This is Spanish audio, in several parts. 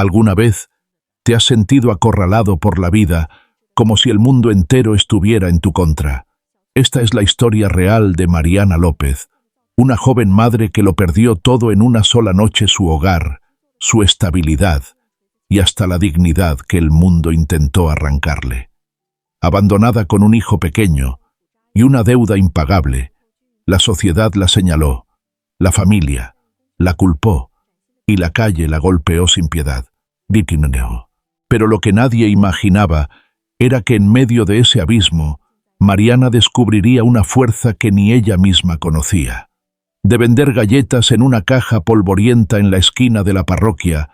¿Alguna vez te has sentido acorralado por la vida, como si el mundo entero estuviera en tu contra? Esta es la historia real de Mariana López, una joven madre que lo perdió todo en una sola noche: su hogar, su estabilidad y hasta la dignidad que el mundo intentó arrancarle. Abandonada con un hijo pequeño y una deuda impagable, la sociedad la señaló, la familia la culpó y la calle la golpeó sin piedad. Pero lo que nadie imaginaba era que en medio de ese abismo, Mariana descubriría una fuerza que ni ella misma conocía. De vender galletas en una caja polvorienta en la esquina de la parroquia,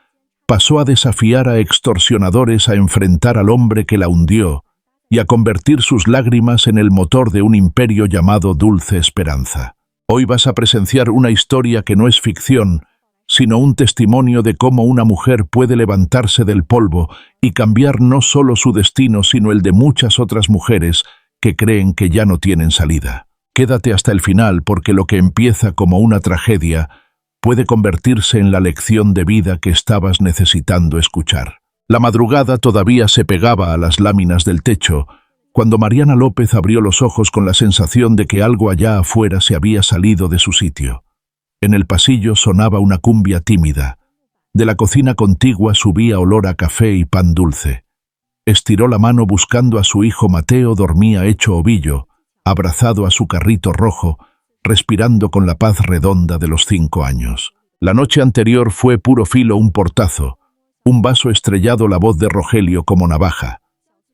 pasó a desafiar a extorsionadores, a enfrentar al hombre que la hundió y a convertir sus lágrimas en el motor de un imperio llamado Dulce Esperanza. Hoy vas a presenciar una historia que no es ficción, sino un testimonio de cómo una mujer puede levantarse del polvo y cambiar no solo su destino, sino el de muchas otras mujeres que creen que ya no tienen salida. Quédate hasta el final, porque lo que empieza como una tragedia puede convertirse en la lección de vida que estabas necesitando escuchar. La madrugada todavía se pegaba a las láminas del techo cuando Mariana López abrió los ojos con la sensación de que algo allá afuera se había salido de su sitio. En el pasillo sonaba una cumbia tímida. De la cocina contigua subía olor a café y pan dulce. Estiró la mano buscando a su hijo. Mateo dormía hecho ovillo, abrazado a su carrito rojo, respirando con la paz redonda de los 5 años. La noche anterior fue puro filo, un portazo, un vaso estrellado, la voz de Rogelio como navaja.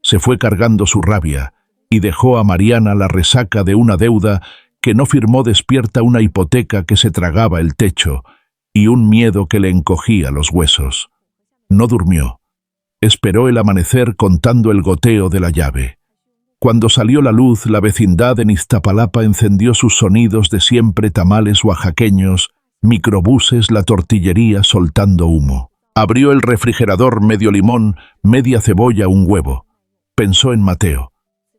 Se fue cargando su rabia y dejó a Mariana la resaca de una deuda que no firmó, despierta, una hipoteca que se tragaba el techo y un miedo que le encogía los huesos. No durmió. Esperó el amanecer contando el goteo de la llave. Cuando salió la luz, la vecindad en Iztapalapa encendió sus sonidos de siempre: tamales oaxaqueños, microbuses, la tortillería soltando humo. Abrió el refrigerador: medio limón, media cebolla, un huevo. Pensó en Mateo.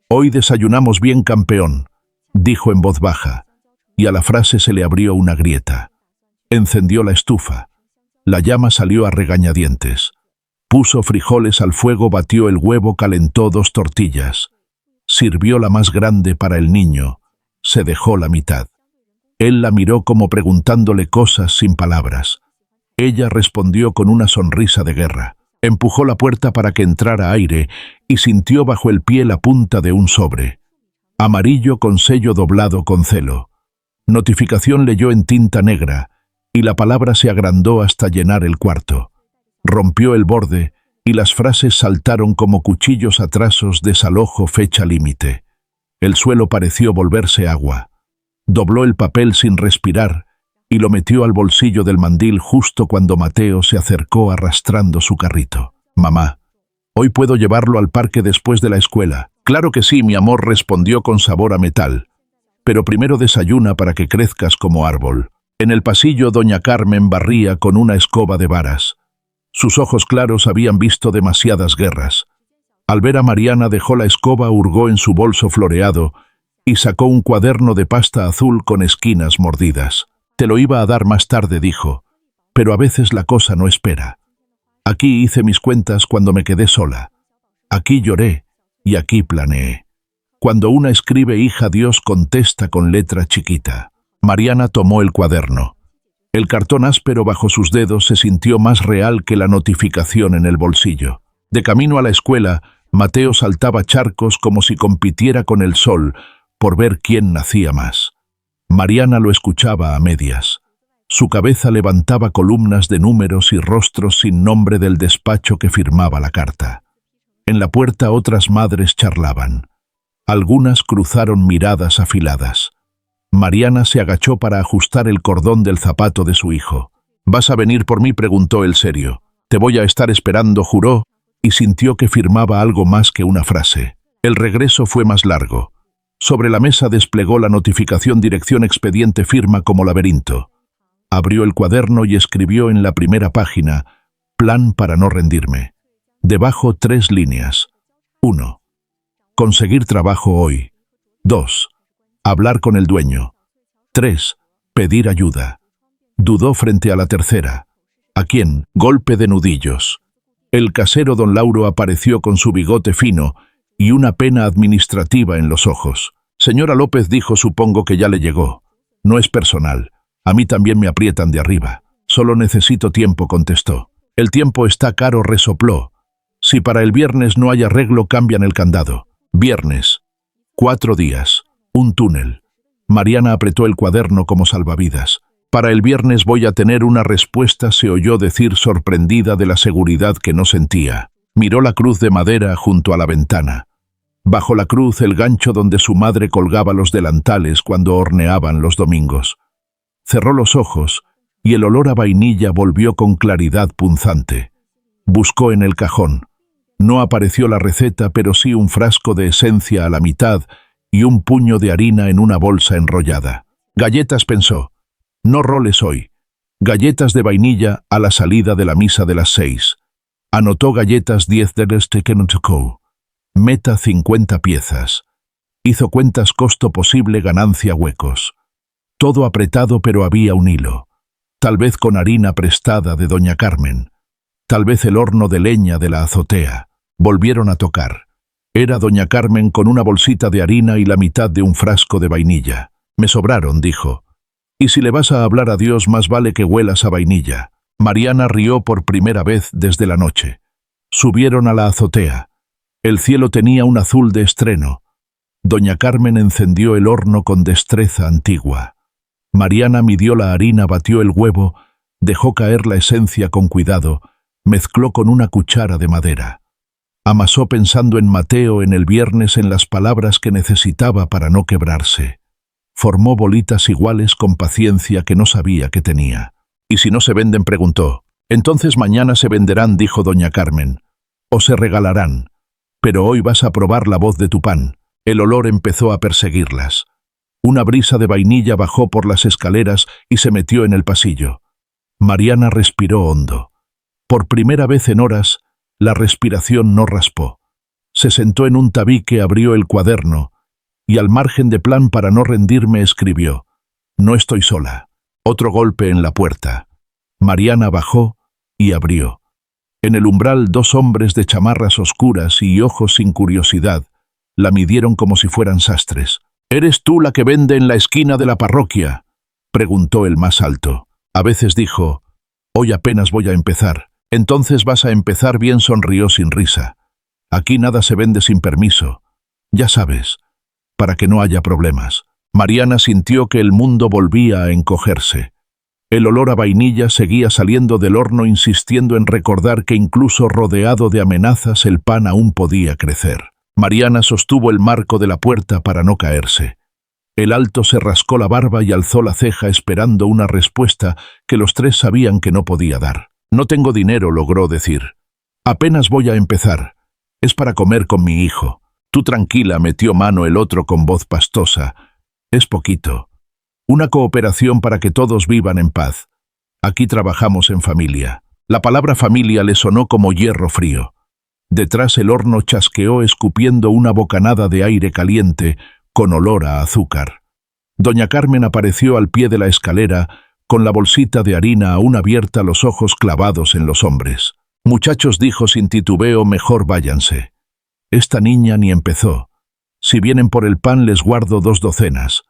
«Hoy desayunamos bien, campeón», dijo en voz baja, y a la frase se le abrió una grieta. Encendió la estufa. La llama salió a regañadientes. Puso frijoles al fuego, batió el huevo, calentó 2 tortillas. Sirvió la más grande para el niño. Se dejó la mitad. Él la miró como preguntándole cosas sin palabras. Ella respondió con una sonrisa de guerra. Empujó la puerta para que entrara aire y sintió bajo el pie la punta de un sobre. Amarillo con sello doblado con celo. Notificación, leyó en tinta negra, y la palabra se agrandó hasta llenar el cuarto. Rompió el borde y las frases saltaron como cuchillos: atrasos, desalojo, fecha límite. El suelo pareció volverse agua. Dobló el papel sin respirar y lo metió al bolsillo del mandil justo cuando Mateo se acercó arrastrando su carrito. «Mamá, hoy puedo llevarlo al parque después de la escuela». «Claro que sí, mi amor», respondió con sabor a metal. «Pero primero desayuna para que crezcas como árbol». En el pasillo, doña Carmen barría con una escoba de varas. Sus ojos claros habían visto demasiadas guerras. Al ver a Mariana, dejó la escoba, hurgó en su bolso floreado y sacó un cuaderno de pasta azul con esquinas mordidas. «Te lo iba a dar más tarde», dijo, «pero a veces la cosa no espera. Aquí hice mis cuentas cuando me quedé sola. Aquí lloré y aquí planeé. Cuando una escribe hija, Dios contesta con letra chiquita». Mariana tomó el cuaderno. El cartón áspero bajo sus dedos se sintió más real que la notificación en el bolsillo. De camino a la escuela, Mateo saltaba charcos como si compitiera con el sol por ver quién nacía más. Mariana lo escuchaba a medias. Su cabeza levantaba columnas de números y rostros sin nombre del despacho que firmaba la carta. En la puerta otras madres charlaban. Algunas cruzaron miradas afiladas. Mariana se agachó para ajustar el cordón del zapato de su hijo. «¿Vas a venir por mí?», preguntó él serio. «Te voy a estar esperando», juró, y sintió que firmaba algo más que una frase. El regreso fue más largo. Sobre la mesa desplegó la notificación: dirección, expediente, firma como laberinto. Abrió el cuaderno y escribió en la primera página: «Plan para no rendirme». Debajo 3 líneas. 1. Conseguir trabajo hoy. 2. Hablar con el dueño. 3. Pedir ayuda. Dudó frente a la tercera. ¿A quién? Golpe de nudillos. El casero don Lauro apareció con su bigote fino y una pena administrativa en los ojos. Señora López, dijo, supongo que ya le llegó. No es personal. A mí también me aprietan de arriba. Solo necesito tiempo, contestó. El tiempo está caro, resopló. Si para el viernes no hay arreglo, cambian el candado. Viernes. 4 días. Un túnel. Mariana apretó el cuaderno como salvavidas. Para el viernes voy a tener una respuesta, se oyó decir sorprendida de la seguridad que no sentía. Miró la cruz de madera junto a la ventana. Bajo la cruz el gancho donde su madre colgaba los delantales cuando horneaban los domingos. Cerró los ojos y el olor a vainilla volvió con claridad punzante. Buscó en el cajón. No apareció la receta, pero sí un frasco de esencia a la mitad y un puño de harina en una bolsa enrollada. Galletas, pensó. No roles hoy. Galletas de vainilla a la salida de la misa de las 6. Anotó galletas 10 $. Meta 50 piezas. Hizo cuentas costo posible ganancia huecos. Todo apretado, pero había un hilo. Tal vez con harina prestada de doña Carmen. Tal vez el horno de leña de la azotea. Volvieron a tocar. Era doña Carmen con una bolsita de harina y la mitad de un frasco de vainilla. Me sobraron, dijo. Y si le vas a hablar a Dios, más vale que huelas a vainilla. Mariana rió por primera vez desde la noche. Subieron a la azotea. El cielo tenía un azul de estreno. Doña Carmen encendió el horno con destreza antigua. Mariana midió la harina, batió el huevo, dejó caer la esencia con cuidado, mezcló con una cuchara de madera. Amasó pensando en Mateo, en el viernes, en las palabras que necesitaba para no quebrarse. Formó bolitas iguales con paciencia que no sabía que tenía. ¿Y si no se venden?, preguntó. Entonces mañana se venderán, dijo doña Carmen. O se regalarán. Pero hoy vas a probar la voz de tu pan. El olor empezó a perseguirlas. Una brisa de vainilla bajó por las escaleras y se metió en el pasillo. Mariana respiró hondo. Por primera vez en horas, la respiración no raspó. Se sentó en un tabique, abrió el cuaderno y al margen de plan para no rendirme escribió: no estoy sola. Otro golpe en la puerta. Mariana bajó y abrió. En el umbral 2 hombres de chamarras oscuras y ojos sin curiosidad la midieron como si fueran sastres. ¿Eres tú la que vende en la esquina de la parroquia?, preguntó el más alto. A veces, dijo. Hoy apenas voy a empezar. Entonces vas a empezar bien, sonrió sin risa. Aquí nada se vende sin permiso. Ya sabes, para que no haya problemas. Mariana sintió que el mundo volvía a encogerse. El olor a vainilla seguía saliendo del horno, insistiendo en recordar que incluso rodeado de amenazas el pan aún podía crecer. Mariana sostuvo el marco de la puerta para no caerse. El alto se rascó la barba y alzó la ceja esperando una respuesta que los tres sabían que no podía dar. No tengo dinero, logró decir. Apenas voy a empezar. Es para comer con mi hijo. Tú tranquila, metió mano el otro con voz pastosa. Es poquito. Una cooperación para que todos vivan en paz. Aquí trabajamos en familia. La palabra familia le sonó como hierro frío. Detrás el horno chasqueó escupiendo una bocanada de aire caliente con olor a azúcar. Doña Carmen apareció al pie de la escalera con la bolsita de harina aún abierta, los ojos clavados en los hombres. Muchachos, dijo sin titubeo, mejor váyanse. Esta niña ni empezó. Si vienen por el pan les guardo 2 docenas.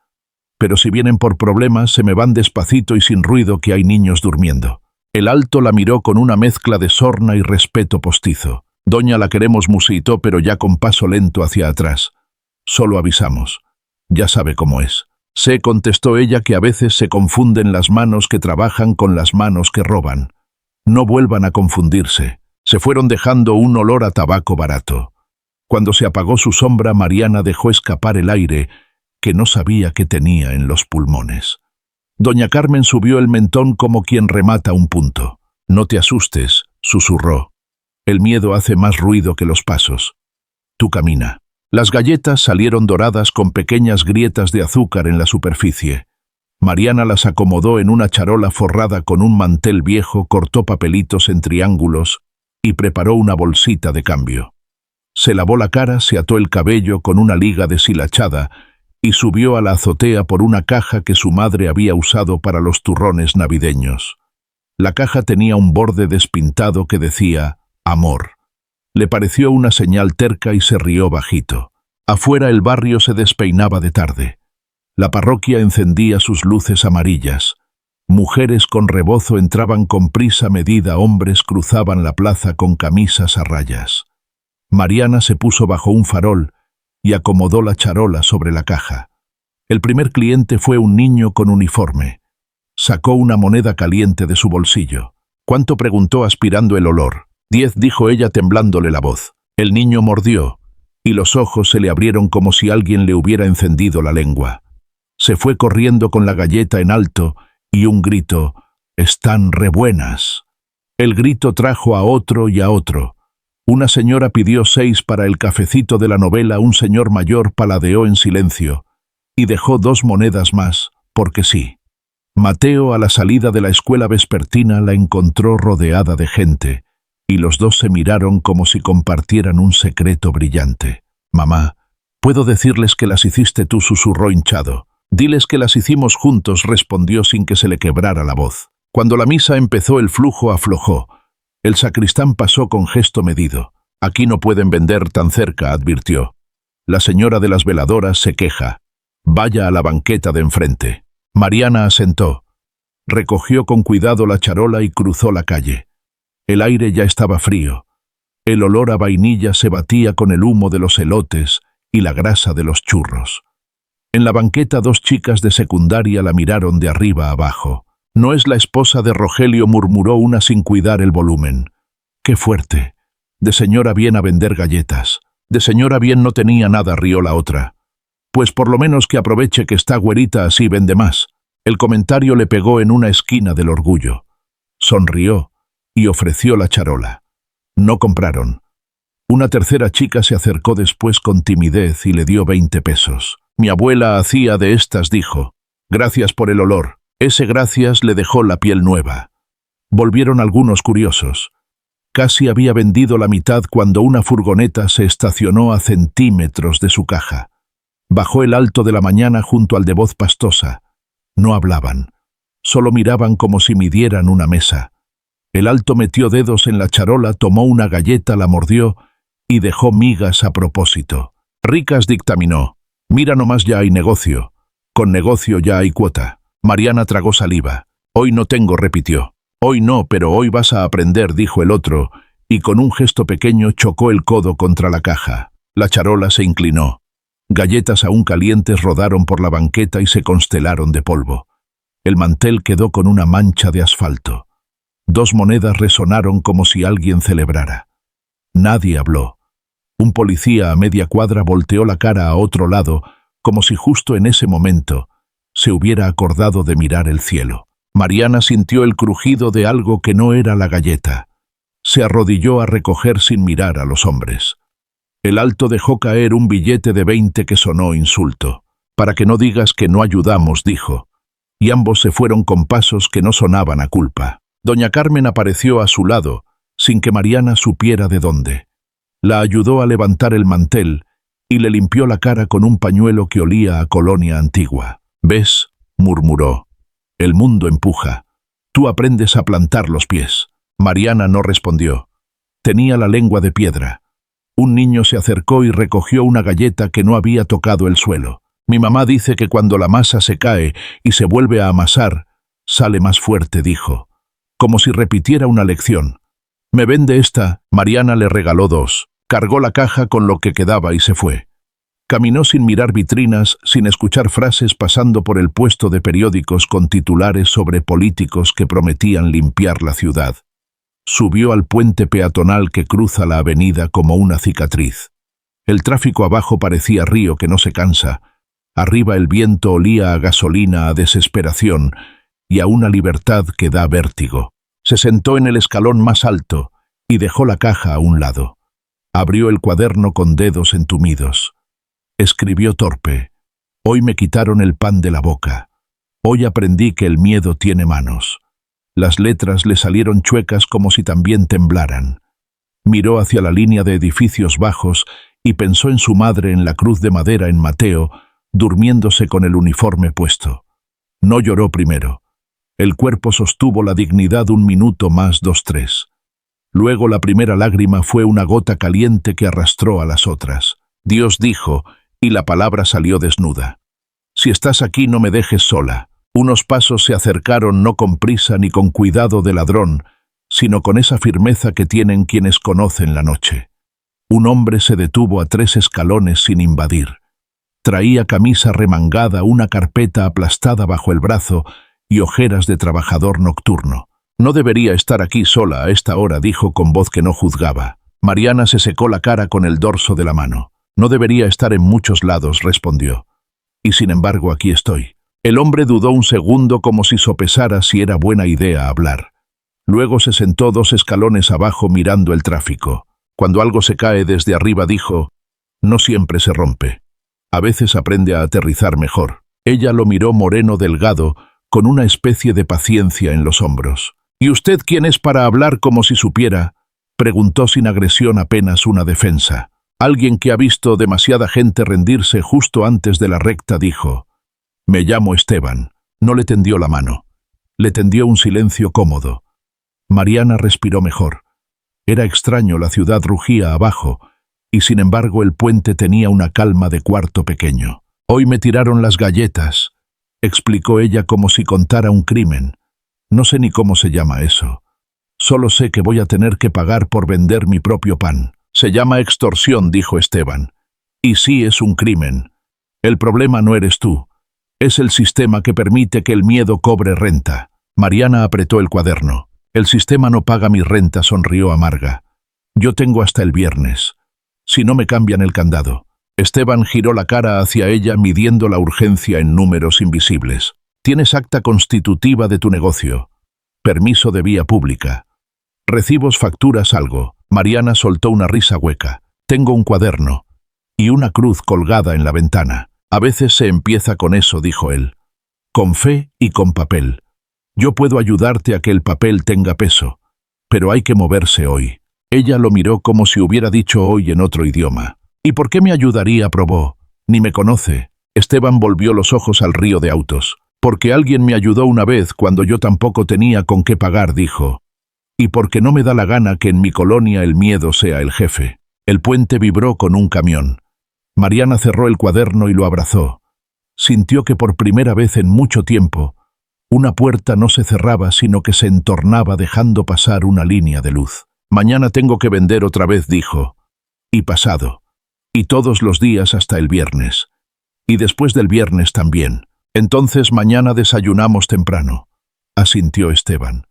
Pero si vienen por problemas se me van despacito y sin ruido, que hay niños durmiendo. El alto la miró con una mezcla de sorna y respeto postizo. Doña, la queremos, musitó, pero ya con paso lento hacia atrás. Solo avisamos. Ya sabe cómo es. Sé, contestó ella, que a veces se confunden las manos que trabajan con las manos que roban. No vuelvan a confundirse. Se fueron dejando un olor a tabaco barato. Cuando se apagó su sombra, Mariana dejó escapar el aire que no sabía que tenía en los pulmones. Doña Carmen subió el mentón como quien remata un punto. No te asustes, susurró. El miedo hace más ruido que los pasos. Tú camina. Las galletas salieron doradas con pequeñas grietas de azúcar en la superficie. Mariana las acomodó en una charola forrada con un mantel viejo, cortó papelitos en triángulos y preparó una bolsita de cambio. Se lavó la cara, se ató el cabello con una liga deshilachada y subió a la azotea por una caja que su madre había usado para los turrones navideños. La caja tenía un borde despintado que decía amor. Le pareció una señal terca y se rió bajito. Afuera el barrio se despeinaba de tarde. La parroquia encendía sus luces amarillas. Mujeres con rebozo entraban con prisa medida, hombres cruzaban la plaza con camisas a rayas. Mariana se puso bajo un farol y acomodó la charola sobre la caja. El primer cliente fue un niño con uniforme. Sacó una moneda caliente de su bolsillo. ¿Cuánto?, preguntó aspirando el olor. 10, dijo ella temblándole la voz. El niño mordió, y los ojos se le abrieron como si alguien le hubiera encendido la lengua. Se fue corriendo con la galleta en alto y un grito: «¡Están re buenas!». El grito trajo a otro y a otro. Una señora pidió 6 para el cafecito de la novela, un señor mayor paladeó en silencio y dejó 2 monedas más, porque sí. Mateo, a la salida de la escuela vespertina, la encontró rodeada de gente, y los dos se miraron como si compartieran un secreto brillante. «Mamá, ¿puedo decirles que las hiciste tú?», susurró hinchado. «Diles que las hicimos juntos», respondió sin que se le quebrara la voz. Cuando la misa empezó, el flujo aflojó. El sacristán pasó con gesto medido. «Aquí no pueden vender tan cerca», advirtió. «La señora de las veladoras se queja. Vaya a la banqueta de enfrente». Mariana asentó. Recogió con cuidado la charola y cruzó la calle. El aire ya estaba frío. El olor a vainilla se batía con el humo de los elotes y la grasa de los churros. En la banqueta 2 chicas de secundaria la miraron de arriba abajo. «No es la esposa de Rogelio», murmuró una sin cuidar el volumen. «Qué fuerte. De señora bien a vender galletas». «De señora bien no tenía nada», rió la otra. «Pues por lo menos que aproveche que está güerita, así vende más». El comentario le pegó en una esquina del orgullo. Sonrió y ofreció la charola. No compraron. Una tercera chica se acercó después con timidez y le dio 20 pesos. «Mi abuela hacía de estas», dijo. «Gracias por el olor». Ese gracias le dejó la piel nueva. Volvieron algunos curiosos. Casi había vendido la mitad cuando una furgoneta se estacionó a centímetros de su caja. Bajó el Alto de la Mañana junto al de Voz Pastosa. No hablaban. Solo miraban como si midieran una mesa. El Alto metió dedos en la charola, tomó una galleta, la mordió y dejó migas a propósito. «Ricas», dictaminó. «Mira nomás, ya hay negocio. Con negocio ya hay cuota». Mariana tragó saliva. «Hoy no tengo», repitió. «Hoy no, pero hoy vas a aprender», dijo el otro, y con un gesto pequeño chocó el codo contra la caja. La charola se inclinó. Galletas aún calientes rodaron por la banqueta y se constelaron de polvo. El mantel quedó con una mancha de asfalto. 2 monedas resonaron como si alguien celebrara. Nadie habló. Un policía a media cuadra volteó la cara a otro lado, como si justo en ese momento se hubiera acordado de mirar el cielo. Mariana sintió el crujido de algo que no era la galleta. Se arrodilló a recoger sin mirar a los hombres. El Alto dejó caer un billete de 20 que sonó insulto. «Para que no digas que no ayudamos», dijo. Y ambos se fueron con pasos que no sonaban a culpa. Doña Carmen apareció a su lado, sin que Mariana supiera de dónde. La ayudó a levantar el mantel y le limpió la cara con un pañuelo que olía a colonia antigua. «¿Ves?», murmuró. «El mundo empuja. Tú aprendes a plantar los pies». Mariana no respondió. Tenía la lengua de piedra. Un niño se acercó y recogió una galleta que no había tocado el suelo. «Mi mamá dice que cuando la masa se cae y se vuelve a amasar, sale más fuerte», dijo, como si repitiera una lección. «¿Me vende esta?». Mariana le regaló 2. Cargó la caja con lo que quedaba y se fue. Caminó sin mirar vitrinas, sin escuchar frases, pasando por el puesto de periódicos con titulares sobre políticos que prometían limpiar la ciudad. Subió al puente peatonal que cruza la avenida como una cicatriz. El tráfico abajo parecía río que no se cansa. Arriba el viento olía a gasolina, a desesperación y a una libertad que da vértigo. Se sentó en el escalón más alto y dejó la caja a un lado. Abrió el cuaderno con dedos entumidos. Escribió torpe. «Hoy me quitaron el pan de la boca. Hoy aprendí que el miedo tiene manos». Las letras le salieron chuecas como si también temblaran. Miró hacia la línea de edificios bajos y pensó en su madre en la cruz de madera en Mateo, durmiéndose con el uniforme puesto. No lloró primero. El cuerpo sostuvo la dignidad 1 minuto más, 2, 3. Luego la primera lágrima fue una gota caliente que arrastró a las otras. Dios dijo, y la palabra salió desnuda. Si estás aquí, no me dejes sola. Unos pasos se acercaron no con prisa ni con cuidado de ladrón, sino con esa firmeza que tienen quienes conocen la noche. Un hombre se detuvo a 3 escalones sin invadir. Traía camisa remangada, una carpeta aplastada bajo el brazo y ojeras de trabajador nocturno. No debería estar aquí sola a esta hora, dijo con voz que no juzgaba. Mariana se secó la cara con el dorso de la mano. No debería estar en muchos lados, respondió. Y sin embargo aquí estoy. El hombre dudó un segundo como si sopesara si era buena idea hablar. Luego se sentó 2 escalones abajo mirando el tráfico. Cuando algo se cae desde arriba, dijo, no siempre se rompe. A veces aprende a aterrizar mejor. Ella lo miró moreno delgado, con una especie de paciencia en los hombros. ¿Y usted quién es para hablar como si supiera? Preguntó sin agresión, apenas una defensa. Alguien que ha visto demasiada gente rendirse justo antes de la recta, dijo. Me llamo Esteban. No le tendió la mano. Le tendió un silencio cómodo. Mariana respiró mejor. Era extraño, la ciudad rugía abajo, y sin embargo el puente tenía una calma de cuarto pequeño. Hoy me tiraron las galletas, explicó ella como si contara un crimen. No sé ni cómo se llama eso. Solo sé que voy a tener que pagar por vender mi propio pan. Se llama extorsión, dijo Esteban. Y sí, es un crimen. El problema no eres tú. Es el sistema que permite que el miedo cobre renta. Mariana apretó el cuaderno. El sistema no paga mi renta, sonrió amarga. Yo tengo hasta el viernes. Si no me cambian el candado. Esteban giró la cara hacia ella midiendo la urgencia en números invisibles. Tienes acta constitutiva de tu negocio. Permiso de vía pública. Recibos, facturas, algo. Mariana soltó una risa hueca. Tengo un cuaderno. Y una cruz colgada en la ventana. A veces se empieza con eso, dijo él. Con fe y con papel. Yo puedo ayudarte a que el papel tenga peso. Pero hay que moverse hoy. Ella lo miró como si hubiera dicho hoy en otro idioma. ¿Y por qué me ayudaría?, probó. Ni me conoce. Esteban volvió los ojos al río de autos. Porque alguien me ayudó una vez cuando yo tampoco tenía con qué pagar, dijo. Y porque no me da la gana que en mi colonia el miedo sea el jefe. El puente vibró con un camión. Mariana cerró el cuaderno y lo abrazó. Sintió que por primera vez en mucho tiempo, una puerta no se cerraba sino que se entornaba dejando pasar una línea de luz. Mañana tengo que vender otra vez, dijo. Y pasado. Y todos los días hasta el viernes. Y después del viernes también. Entonces mañana desayunamos temprano. Asintió Esteban.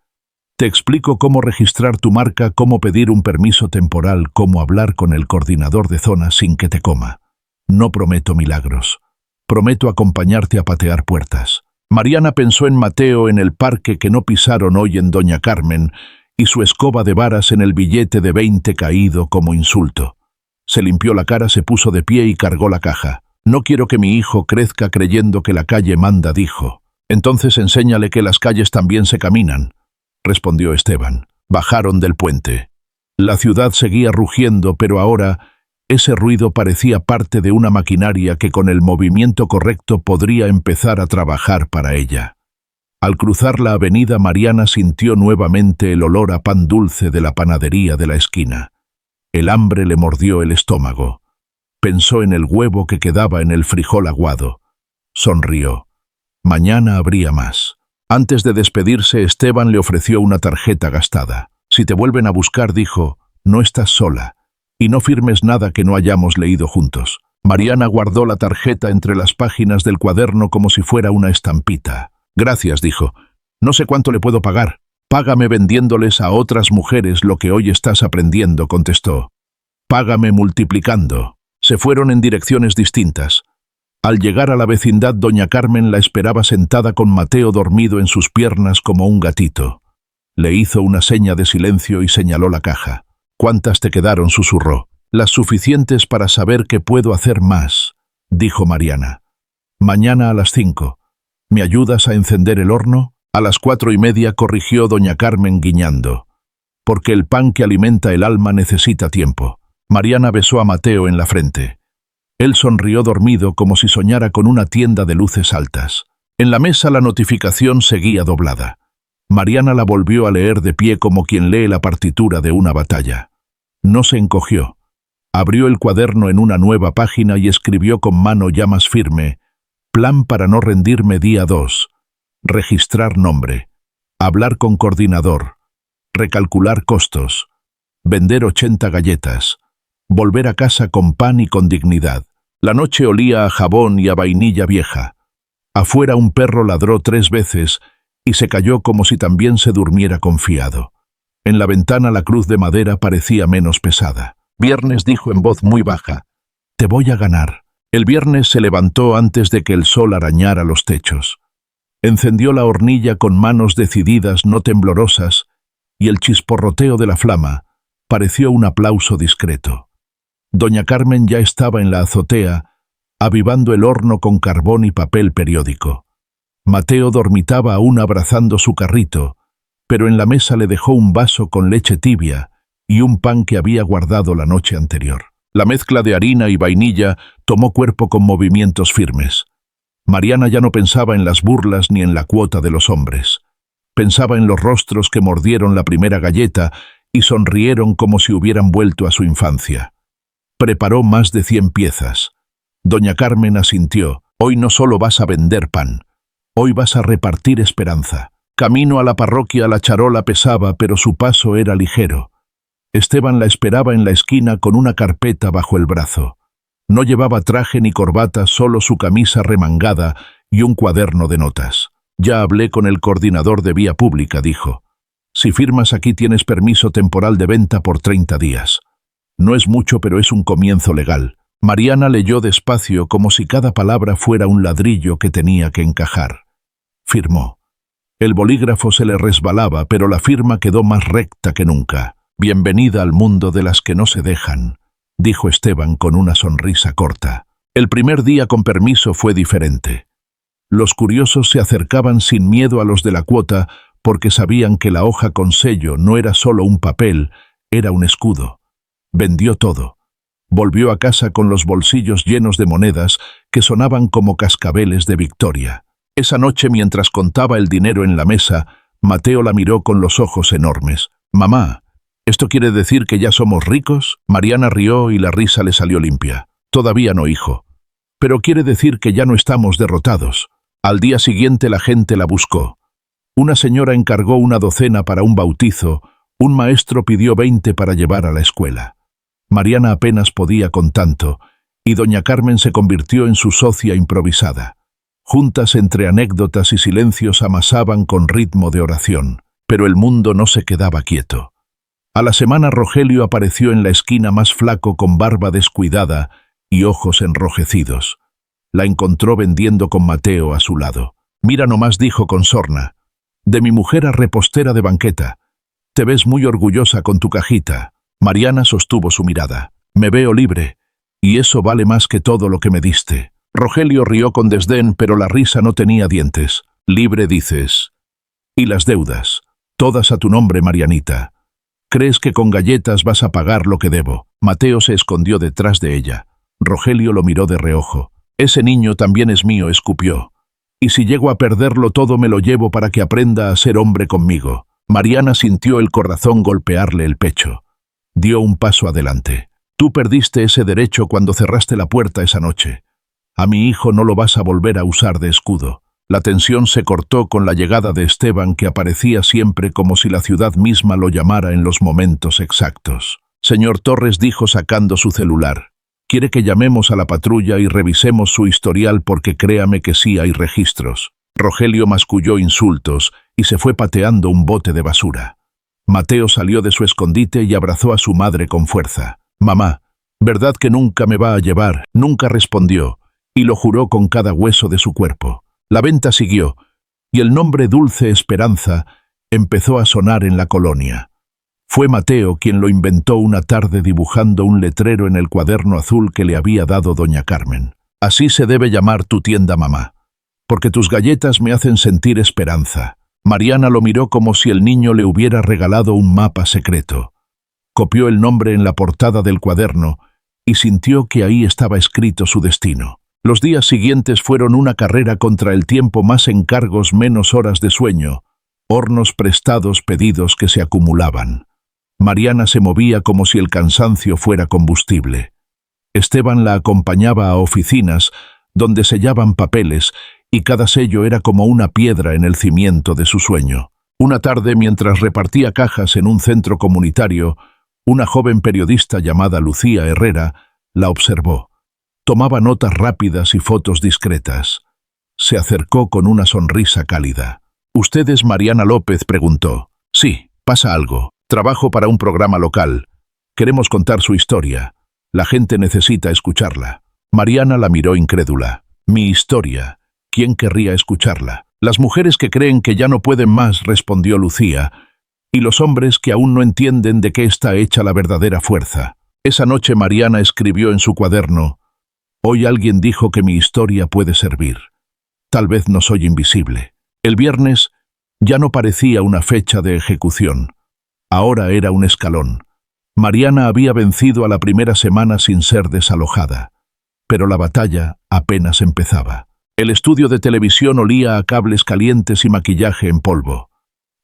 Te explico cómo registrar tu marca, cómo pedir un permiso temporal, cómo hablar con el coordinador de zona sin que te coma. No prometo milagros. Prometo acompañarte a patear puertas. Mariana pensó en Mateo en el parque que no pisaron hoy en Doña Carmen y su escoba de varas en el billete de 20 caído como insulto. Se limpió la cara, se puso de pie y cargó la caja. No quiero que mi hijo crezca creyendo que la calle manda, dijo. Entonces enséñale que las calles también se caminan, respondió Esteban. Bajaron del puente. La ciudad seguía rugiendo, pero ahora ese ruido parecía parte de una maquinaria que con el movimiento correcto podría empezar a trabajar para ella. Al cruzar la avenida, Mariana sintió nuevamente el olor a pan dulce de la panadería de la esquina. El hambre le mordió el estómago. Pensó en el huevo que quedaba en el frijol aguado. Sonrió. Mañana habría más. Antes de despedirse, Esteban le ofreció una tarjeta gastada. Si te vuelven a buscar, dijo, no estás sola. Y no firmes nada que no hayamos leído juntos. Mariana guardó la tarjeta entre las páginas del cuaderno como si fuera una estampita. Gracias, dijo. No sé cuánto le puedo pagar. Págame vendiéndoles a otras mujeres lo que hoy estás aprendiendo, contestó. Págame multiplicando. Se fueron en direcciones distintas. Al llegar a la vecindad, Doña Carmen la esperaba sentada con Mateo dormido en sus piernas como un gatito. Le hizo una seña de silencio y señaló la caja. ¿Cuántas te quedaron?, susurró. Las suficientes para saber que puedo hacer más, dijo Mariana. Mañana a las 5. ¿Me ayudas a encender el horno? A las 4:30, corrigió Doña Carmen guiñando. Porque el pan que alimenta el alma necesita tiempo. Mariana besó a Mateo en la frente. Él sonrió dormido como si soñara con una tienda de luces altas. En la mesa la notificación seguía doblada. Mariana la volvió a leer de pie como quien lee la partitura de una batalla. No se encogió. Abrió el cuaderno en una nueva página y escribió con mano ya más firme: Plan para no rendirme día 2. Registrar nombre. Hablar con coordinador. Recalcular costos. Vender 80 galletas. Volver a casa con pan y con dignidad. La noche olía a jabón y a vainilla vieja. Afuera un perro ladró 3 veces y se cayó como si también se durmiera confiado. En la ventana la cruz de madera parecía menos pesada. Viernes dijo en voz muy baja: Te voy a ganar. El viernes se levantó antes de que el sol arañara los techos. Encendió la hornilla con manos decididas, no temblorosas, y el chisporroteo de la flama pareció un aplauso discreto. Doña Carmen ya estaba en la azotea, avivando el horno con carbón y papel periódico. Mateo dormitaba aún abrazando su carrito, pero en la mesa le dejó un vaso con leche tibia y un pan que había guardado la noche anterior. La mezcla de harina y vainilla tomó cuerpo con movimientos firmes. Mariana ya no pensaba en las burlas ni en la cuota de los hombres. Pensaba en los rostros que mordieron la primera galleta y sonrieron como si hubieran vuelto a su infancia. Preparó más de 100 piezas. Doña Carmen asintió: Hoy no solo vas a vender pan, hoy vas a repartir esperanza. Camino a la parroquia la charola pesaba, pero su paso era ligero. Esteban la esperaba en la esquina con una carpeta bajo el brazo. No llevaba traje ni corbata, solo su camisa remangada y un cuaderno de notas. Ya hablé con el coordinador de vía pública, dijo. Si firmas aquí tienes permiso temporal de venta por 30 días. No es mucho, pero es un comienzo legal. Mariana leyó despacio como si cada palabra fuera un ladrillo que tenía que encajar. Firmó. El bolígrafo se le resbalaba, pero la firma quedó más recta que nunca. Bienvenida al mundo de las que no se dejan, dijo Esteban con una sonrisa corta. El primer día con permiso fue diferente. Los curiosos se acercaban sin miedo a los de la cuota porque sabían que la hoja con sello no era solo un papel, era un escudo. Vendió todo. Volvió a casa con los bolsillos llenos de monedas que sonaban como cascabeles de victoria. Esa noche, mientras contaba el dinero en la mesa, Mateo la miró con los ojos enormes. Mamá, ¿esto quiere decir que ya somos ricos? Mariana rió y la risa le salió limpia. Todavía no, hijo. Pero quiere decir que ya no estamos derrotados. Al día siguiente la gente la buscó. Una señora encargó una docena para un bautizo, un maestro pidió 20 para llevar a la escuela. Mariana apenas podía con tanto, y doña Carmen se convirtió en su socia improvisada. Juntas entre anécdotas y silencios amasaban con ritmo de oración, pero el mundo no se quedaba quieto. A la semana Rogelio apareció en la esquina más flaco con barba descuidada y ojos enrojecidos. La encontró vendiendo con Mateo a su lado. Mira nomás, dijo con sorna. De mi mujer a repostera de banqueta. Te ves muy orgullosa con tu cajita. Mariana sostuvo su mirada. Me veo libre, y eso vale más que todo lo que me diste. Rogelio rió con desdén, pero la risa no tenía dientes. Libre dices. Y las deudas, todas a tu nombre, Marianita. ¿Crees que con galletas vas a pagar lo que debo? Mateo se escondió detrás de ella. Rogelio lo miró de reojo. Ese niño también es mío, escupió. Y si llego a perderlo todo me lo llevo para que aprenda a ser hombre conmigo. Mariana sintió el corazón golpearle el pecho. Dio un paso adelante. Tú perdiste ese derecho cuando cerraste la puerta esa noche. A mi hijo no lo vas a volver a usar de escudo. La tensión se cortó con la llegada de Esteban, que aparecía siempre como si la ciudad misma lo llamara en los momentos exactos. Señor Torres, dijo sacando su celular. Quiere que llamemos a la patrulla y revisemos su historial porque créame que sí hay registros. Rogelio masculló insultos y se fue pateando un bote de basura. Mateo salió de su escondite y abrazó a su madre con fuerza. Mamá, ¿verdad que nunca me va a llevar? Nunca respondió, y lo juró con cada hueso de su cuerpo. La venta siguió, y el nombre Dulce Esperanza empezó a sonar en la colonia. Fue Mateo quien lo inventó una tarde dibujando un letrero en el cuaderno azul que le había dado doña Carmen. Así se debe llamar tu tienda, mamá, porque tus galletas me hacen sentir esperanza. Mariana lo miró como si el niño le hubiera regalado un mapa secreto. Copió el nombre en la portada del cuaderno y sintió que ahí estaba escrito su destino. Los días siguientes fueron una carrera contra el tiempo, más encargos, menos horas de sueño, hornos prestados, pedidos que se acumulaban. Mariana se movía como si el cansancio fuera combustible. Esteban la acompañaba a oficinas donde sellaban papeles y cada sello era como una piedra en el cimiento de su sueño. Una tarde, mientras repartía cajas en un centro comunitario, una joven periodista llamada Lucía Herrera la observó. Tomaba notas rápidas y fotos discretas. Se acercó con una sonrisa cálida. «¿Usted es Mariana López?», preguntó. «Sí, pasa algo. Trabajo para un programa local. Queremos contar su historia. La gente necesita escucharla». Mariana la miró incrédula. «¿Mi historia? ¿Quién querría escucharla? Las mujeres que creen que ya no pueden más», respondió Lucía, «y los hombres que aún no entienden de qué está hecha la verdadera fuerza». Esa noche Mariana escribió en su cuaderno: «Hoy alguien dijo que mi historia puede servir. Tal vez no soy invisible». El viernes ya no parecía una fecha de ejecución. Ahora era un escalón. Mariana había vencido a la primera semana sin ser desalojada. Pero la batalla apenas empezaba. El estudio de televisión olía a cables calientes y maquillaje en polvo.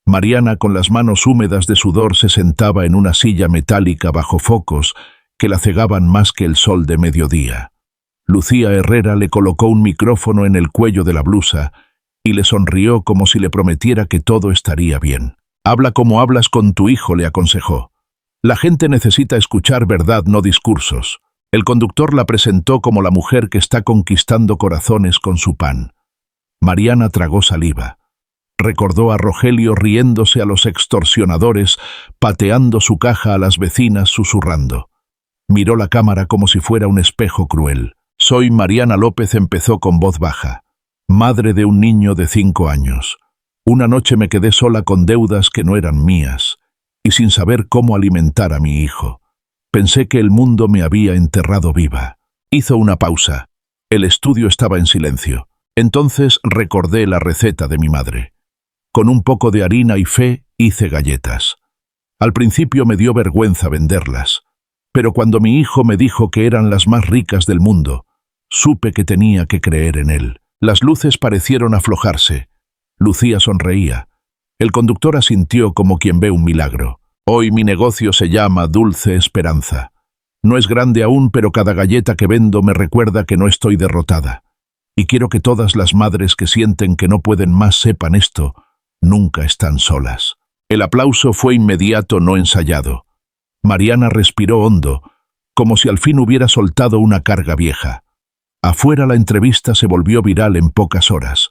Mariana, con las manos húmedas de sudor, se sentaba en una silla metálica bajo focos que la cegaban más que el sol de mediodía. Lucía Herrera le colocó un micrófono en el cuello de la blusa y le sonrió como si le prometiera que todo estaría bien. «Habla como hablas con tu hijo», le aconsejó. «La gente necesita escuchar verdad, no discursos». El conductor la presentó como la mujer que está conquistando corazones con su pan. Mariana tragó saliva. Recordó a Rogelio riéndose a los extorsionadores, pateando su caja a las vecinas, susurrando. Miró la cámara como si fuera un espejo cruel. «Soy Mariana López», empezó con voz baja. «Madre de un niño de 5 años. Una noche me quedé sola con deudas que no eran mías y sin saber cómo alimentar a mi hijo. Pensé que el mundo me había enterrado viva». Hizo una pausa. El estudio estaba en silencio. Entonces recordé la receta de mi madre. Con un poco de harina y fe hice galletas. Al principio me dio vergüenza venderlas, pero cuando mi hijo me dijo que eran las más ricas del mundo, supe que tenía que creer en él. Las luces parecieron aflojarse. Lucía sonreía. El conductor asintió como quien ve un milagro. «Hoy mi negocio se llama Dulce Esperanza. No es grande aún, pero cada galleta que vendo me recuerda que no estoy derrotada. Y quiero que todas las madres que sienten que no pueden más sepan esto: nunca están solas». El aplauso fue inmediato, no ensayado. Mariana respiró hondo, como si al fin hubiera soltado una carga vieja. Afuera la entrevista se volvió viral en pocas horas.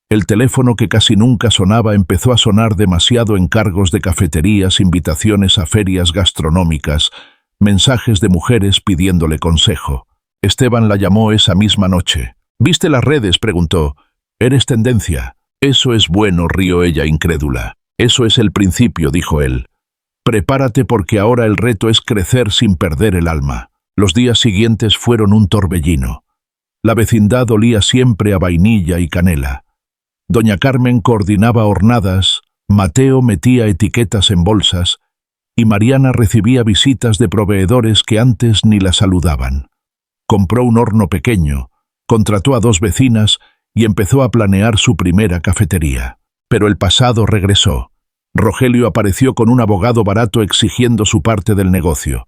El teléfono, que casi nunca sonaba, empezó a sonar demasiado: encargos de cafeterías, invitaciones a ferias gastronómicas, mensajes de mujeres pidiéndole consejo. Esteban la llamó esa misma noche. «¿Viste las redes?», preguntó. «Eres tendencia». «Eso es bueno», rió ella incrédula. «Eso es el principio», dijo él. «Prepárate, porque ahora el reto es crecer sin perder el alma». Los días siguientes fueron un torbellino. La vecindad olía siempre a vainilla y canela. Doña Carmen coordinaba hornadas, Mateo metía etiquetas en bolsas y Mariana recibía visitas de proveedores que antes ni la saludaban. Compró un horno pequeño, contrató a 2 vecinas y empezó a planear su primera cafetería. Pero el pasado regresó. Rogelio apareció con un abogado barato exigiendo su parte del negocio.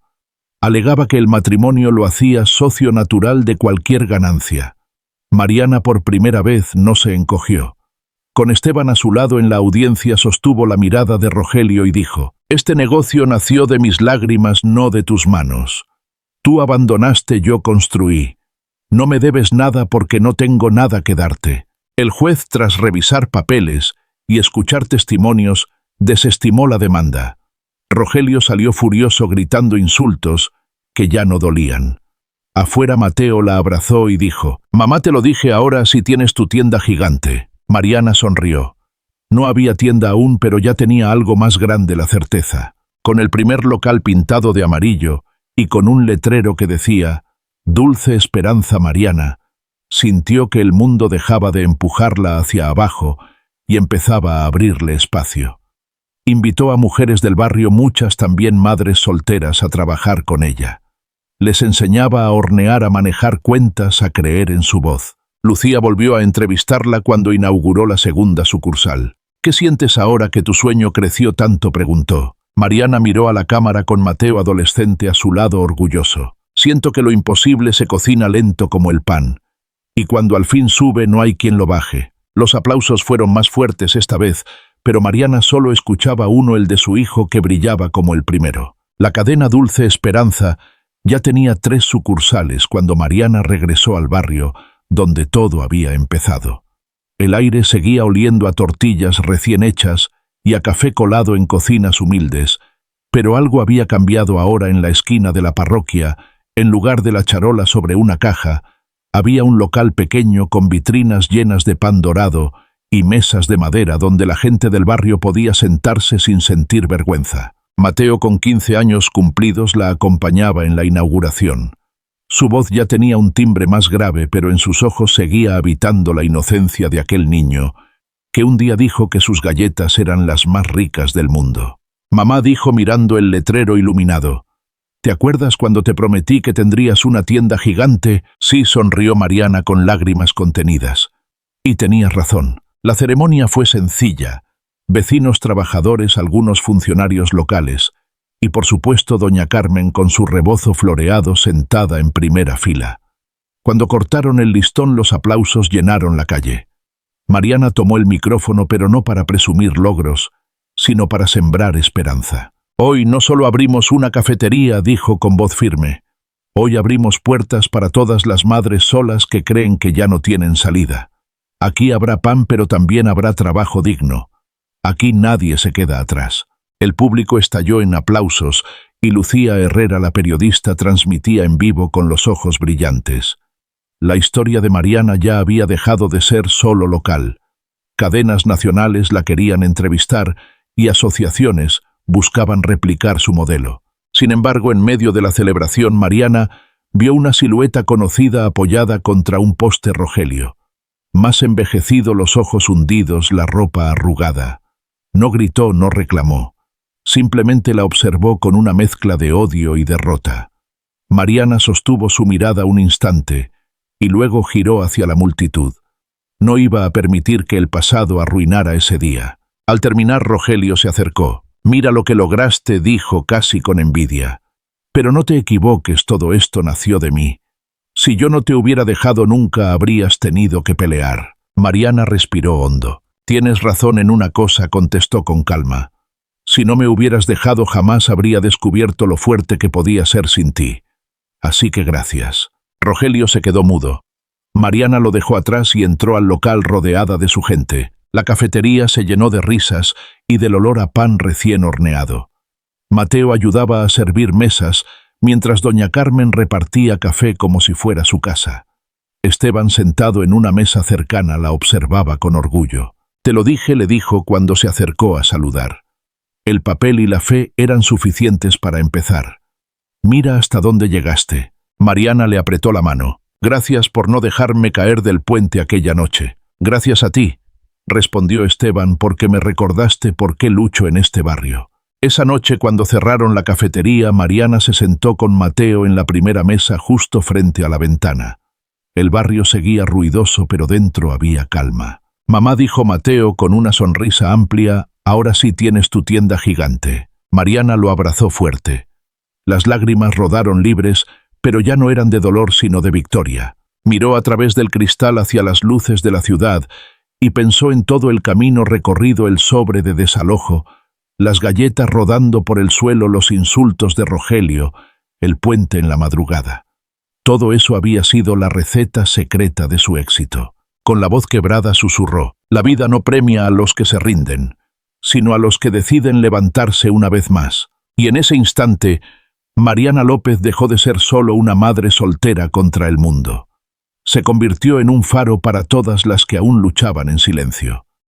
Alegaba que el matrimonio lo hacía socio natural de cualquier ganancia. Mariana por primera vez no se encogió. Con Esteban a su lado en la audiencia sostuvo la mirada de Rogelio y dijo: «Este negocio nació de mis lágrimas, no de tus manos. Tú abandonaste, yo construí. No me debes nada porque no tengo nada que darte». El juez, tras revisar papeles y escuchar testimonios, desestimó la demanda. Rogelio salió furioso gritando insultos que ya no dolían. Afuera Mateo la abrazó y dijo: «Mamá, te lo dije, ahora sí tienes tu tienda gigante». Mariana sonrió. No había tienda aún, pero ya tenía algo más grande, la certeza. Con el primer local pintado de amarillo y con un letrero que decía «Dulce Esperanza Mariana», sintió que el mundo dejaba de empujarla hacia abajo y empezaba a abrirle espacio. Invitó a mujeres del barrio, muchas también madres solteras, a trabajar con ella. Les enseñaba a hornear, a manejar cuentas, a creer en su voz. Lucía volvió a entrevistarla cuando inauguró la segunda sucursal. ¿Qué sientes ahora que tu sueño creció tanto?, preguntó. Mariana miró a la cámara con Mateo adolescente a su lado orgulloso. Siento que lo imposible se cocina lento como el pan. Y cuando al fin sube no hay quien lo baje. Los aplausos fueron más fuertes esta vez, pero Mariana solo escuchaba uno, el de su hijo, que brillaba como el primero. La cadena Dulce Esperanza ya tenía 3 sucursales cuando Mariana regresó al barrio donde todo había empezado. El aire seguía oliendo a tortillas recién hechas y a café colado en cocinas humildes, pero algo había cambiado ahora. En la esquina de la parroquia, en lugar de la charola sobre una caja, había un local pequeño con vitrinas llenas de pan dorado y mesas de madera donde la gente del barrio podía sentarse sin sentir vergüenza. Mateo, con 15 años cumplidos, la acompañaba en la inauguración. Su voz ya tenía un timbre más grave, pero en sus ojos seguía habitando la inocencia de aquel niño que un día dijo que sus galletas eran las más ricas del mundo. Mamá, dijo mirando el letrero iluminado. ¿Te acuerdas cuando te prometí que tendrías una tienda gigante? Sí, sonrió Mariana con lágrimas contenidas. Y tenías razón. La ceremonia fue sencilla. Vecinos, trabajadores, algunos funcionarios locales, y por supuesto doña Carmen con su rebozo floreado sentada en primera fila. Cuando cortaron el listón, los aplausos llenaron la calle. Mariana tomó el micrófono, pero no para presumir logros, sino para sembrar esperanza. Hoy no solo abrimos una cafetería, dijo con voz firme. Hoy abrimos puertas para todas las madres solas que creen que ya no tienen salida. Aquí habrá pan, pero también habrá trabajo digno. Aquí nadie se queda atrás. El público estalló en aplausos y Lucía Herrera, la periodista, transmitía en vivo con los ojos brillantes. La historia de Mariana ya había dejado de ser solo local. Cadenas nacionales la querían entrevistar y asociaciones buscaban replicar su modelo. Sin embargo, en medio de la celebración, Mariana vio una silueta conocida apoyada contra un poste. Rogelio. Más envejecido, los ojos hundidos, la ropa arrugada. No gritó, no reclamó. Simplemente la observó con una mezcla de odio y derrota. Mariana sostuvo su mirada un instante y luego giró hacia la multitud. No iba a permitir que el pasado arruinara ese día. Al terminar, Rogelio se acercó. Mira lo que lograste, dijo casi con envidia. Pero no te equivoques, todo esto nació de mí. Si yo no te hubiera dejado, nunca habrías tenido que pelear. Mariana respiró hondo. Tienes razón en una cosa, contestó con calma. Si no me hubieras dejado, jamás habría descubierto lo fuerte que podía ser sin ti. Así que gracias. Rogelio se quedó mudo. Mariana lo dejó atrás y entró al local rodeada de su gente. La cafetería se llenó de risas y del olor a pan recién horneado. Mateo ayudaba a servir mesas, mientras doña Carmen repartía café como si fuera su casa. Esteban, sentado en una mesa cercana, la observaba con orgullo. Te lo dije, le dijo cuando se acercó a saludar. El papel y la fe eran suficientes para empezar. Mira hasta dónde llegaste. Mariana le apretó la mano. Gracias por no dejarme caer del puente aquella noche. Gracias a ti, respondió Esteban, porque me recordaste por qué lucho en este barrio. Esa noche, cuando cerraron la cafetería, Mariana se sentó con Mateo en la primera mesa justo frente a la ventana. El barrio seguía ruidoso, pero dentro había calma. Mamá, dijo Mateo con una sonrisa amplia, ahora sí tienes tu tienda gigante. Mariana lo abrazó fuerte. Las lágrimas rodaron libres, pero ya no eran de dolor sino de victoria. Miró a través del cristal hacia las luces de la ciudad y pensó en todo el camino recorrido, el sobre de desalojo, las galletas rodando por el suelo, los insultos de Rogelio, el puente en la madrugada. Todo eso había sido la receta secreta de su éxito. Con la voz quebrada susurró: la vida no premia a los que se rinden, sino a los que deciden levantarse una vez más. Y en ese instante, Mariana López dejó de ser solo una madre soltera contra el mundo. Se convirtió en un faro para todas las que aún luchaban en silencio.